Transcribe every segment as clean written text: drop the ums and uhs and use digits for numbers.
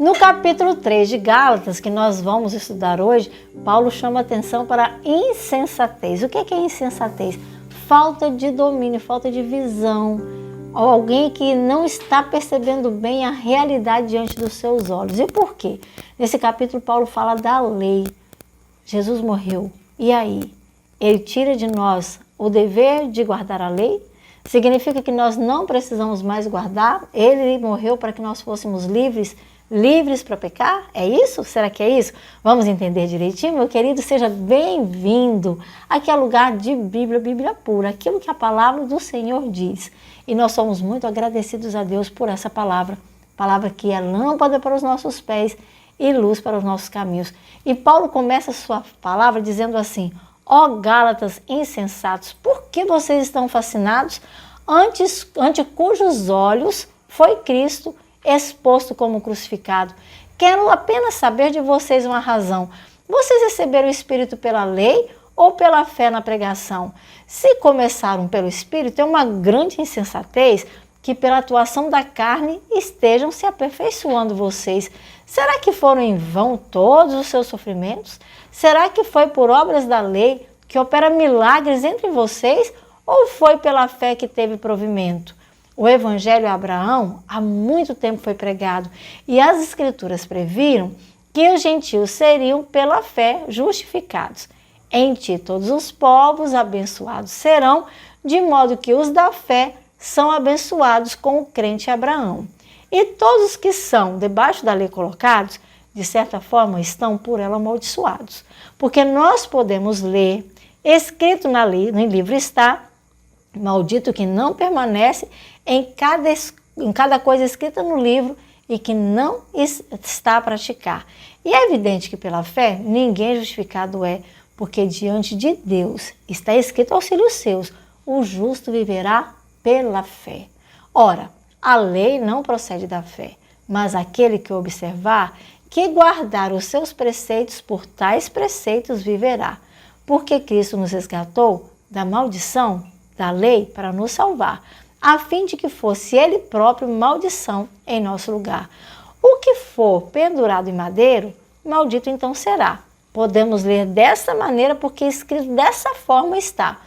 No capítulo 3 de Gálatas, que nós vamos estudar hoje, Paulo chama atenção para a insensatez. O que é insensatez? Falta de domínio, falta de visão. Ou alguém que não está percebendo bem a realidade diante dos seus olhos. E por quê? Nesse capítulo, Paulo fala da lei. Jesus morreu. E aí? Ele tira de nós o dever de guardar a lei? Significa que nós não precisamos mais guardar? Ele morreu para que nós fôssemos livres para pecar? É isso? Será que é isso? Vamos entender direitinho? Meu querido, seja bem-vindo. Aqui é lugar de Bíblia, Bíblia pura, aquilo que a palavra do Senhor diz. E nós somos muito agradecidos a Deus por essa palavra que é lâmpada para os nossos pés e luz para os nossos caminhos. E Paulo começa a sua palavra dizendo assim: ó Gálatas insensatos, por que vocês estão fascinados ante cujos olhos foi Cristo exposto como crucificado? Quero apenas saber de vocês uma razão. Vocês receberam o Espírito pela lei ou pela fé na pregação? Se começaram pelo Espírito, é uma grande insensatez que pela atuação da carne estejam se aperfeiçoando vocês. Será que foram em vão todos os seus sofrimentos? Será que foi por obras da lei que opera milagres entre vocês ou foi pela fé que teve provimento? O Evangelho a Abraão há muito tempo foi pregado e as Escrituras previram que os gentios seriam pela fé justificados. Em ti todos os povos abençoados serão, de modo que os da fé são abençoados com o crente Abraão. E todos os que são debaixo da lei colocados, de certa forma, estão por ela amaldiçoados. Porque nós podemos ler, escrito na lei, no livro está, maldito que não permanece em cada coisa escrita no livro e que não está a praticar. E é evidente que pela fé ninguém justificado é, porque diante de Deus está escrito aos filhos seus: o justo viverá pela fé. Ora, a lei não procede da fé, mas aquele que observar, que guardar os seus preceitos, por tais preceitos viverá. Porque Cristo nos resgatou da maldição da lei para nos salvar, a fim de que fosse Ele próprio maldição em nosso lugar. O que for pendurado em madeiro, maldito então será. Podemos ler dessa maneira porque escrito dessa forma está,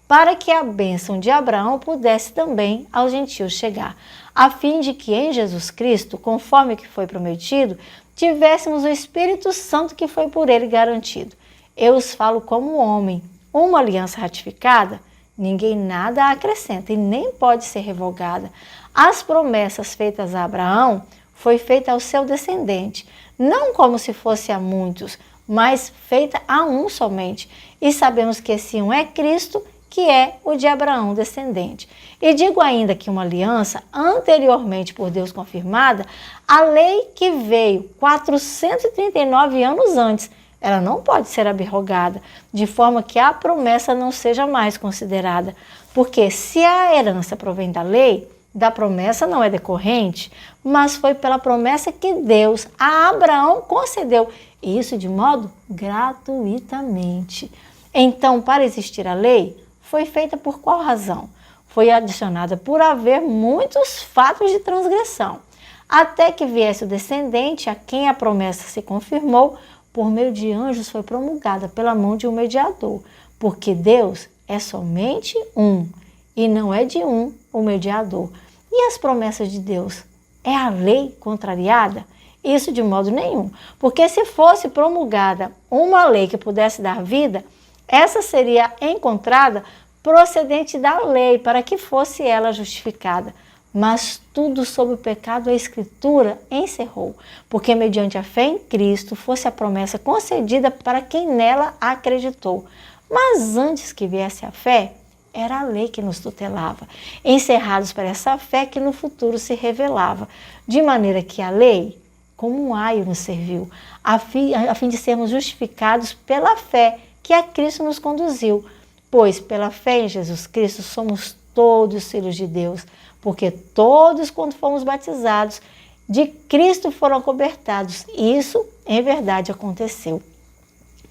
para que a bênção de Abraão pudesse também aos gentios chegar, a fim de que em Jesus Cristo, conforme que foi prometido, tivéssemos o Espírito Santo que foi por ele garantido. Eu os falo como homem, uma aliança ratificada, ninguém nada acrescenta e nem pode ser revogada. As promessas feitas a Abraão foi feita ao seu descendente, não como se fosse a muitos, mas feita a um somente. E sabemos que esse um é Cristo, que é o de Abraão descendente. E digo ainda que uma aliança anteriormente por Deus confirmada, a lei que veio 439 anos antes, ela não pode ser abrogada, de forma que a promessa não seja mais considerada. Porque se a herança provém da lei, da promessa não é decorrente, mas foi pela promessa que Deus a Abraão concedeu, e isso de modo gratuitamente. Então, para existir a lei, foi feita por qual razão? Foi adicionada por haver muitos fatos de transgressão, até que viesse o descendente a quem a promessa se confirmou, por meio de anjos foi promulgada pela mão de um mediador, porque Deus é somente um, e não é de um o mediador. E as promessas de Deus? É a lei contrariada? Isso de modo nenhum, porque se fosse promulgada uma lei que pudesse dar vida, essa seria encontrada procedente da lei, para que fosse ela justificada. Mas tudo sob o pecado a Escritura encerrou, porque mediante a fé em Cristo fosse a promessa concedida para quem nela acreditou. Mas antes que viesse a fé, era a lei que nos tutelava, encerrados para essa fé que no futuro se revelava, de maneira que a lei, como um aio, nos serviu, a fim de sermos justificados pela fé que a Cristo nos conduziu. Pois pela fé em Jesus Cristo somos todos filhos de Deus, porque todos, quando fomos batizados, de Cristo foram acobertados. Isso, em verdade, aconteceu.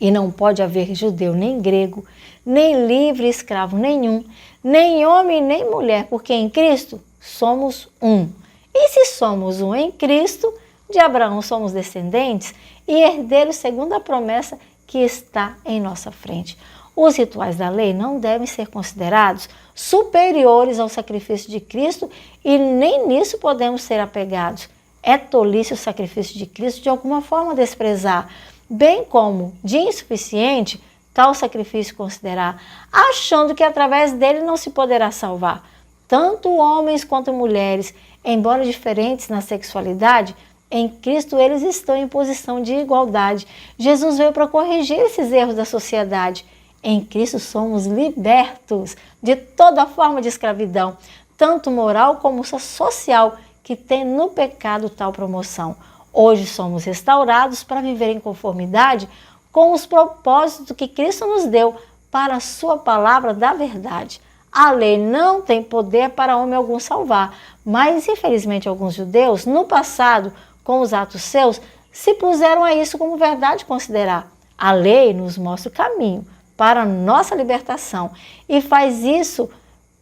E não pode haver judeu nem grego, nem livre escravo nenhum, nem homem nem mulher, porque em Cristo somos um. E se somos um em Cristo, De Abraão somos descendentes e herdeiros segundo a promessa que está em nossa frente. Os rituais da lei não devem ser considerados superiores ao sacrifício de Cristo e nem nisso podemos ser apegados. É tolice o sacrifício de Cristo de alguma forma desprezar, bem como de insuficiente tal sacrifício considerar, achando que através dele não se poderá salvar. Tanto homens quanto mulheres, embora diferentes na sexualidade, em Cristo eles estão em posição de igualdade. Jesus veio para corrigir esses erros da sociedade. Em Cristo somos libertos de toda forma de escravidão, tanto moral como social, que tem no pecado tal promoção. Hoje somos restaurados para viver em conformidade com os propósitos que Cristo nos deu para a sua palavra da verdade. A lei não tem poder para homem algum salvar, mas infelizmente alguns judeus, no passado, com os atos seus, se puseram a isso como verdade considerar. A lei nos mostra o caminho para a nossa libertação e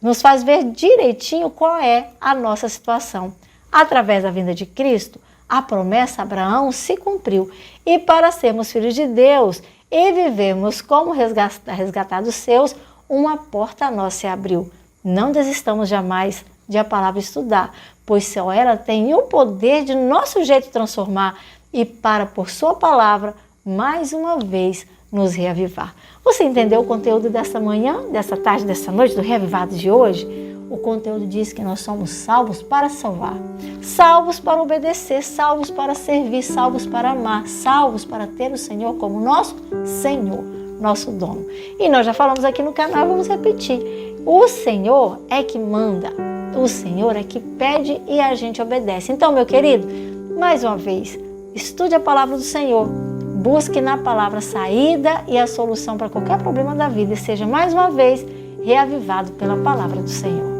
nos faz ver direitinho qual é a nossa situação. Através da vinda de Cristo, a promessa a Abraão se cumpriu e para sermos filhos de Deus e vivemos como resgatados seus, uma porta a nós se abriu. Não desistamos jamais de a palavra estudar, pois só ela tem o poder de nosso jeito transformar e para, por sua palavra, mais uma vez nos reavivar. Você entendeu o conteúdo dessa manhã, dessa tarde, dessa noite, do Reavivados de hoje? O conteúdo diz que nós somos salvos para salvar, salvos para obedecer, salvos para servir, salvos para amar, salvos para ter o Senhor como nosso Senhor, nosso dono. E nós já falamos aqui no canal, vamos repetir. O Senhor é que manda, o Senhor é que pede e a gente obedece. Então, meu querido, mais uma vez, estude a palavra do Senhor, busque na palavra a saída e a solução para qualquer problema da vida e seja mais uma vez reavivado pela palavra do Senhor.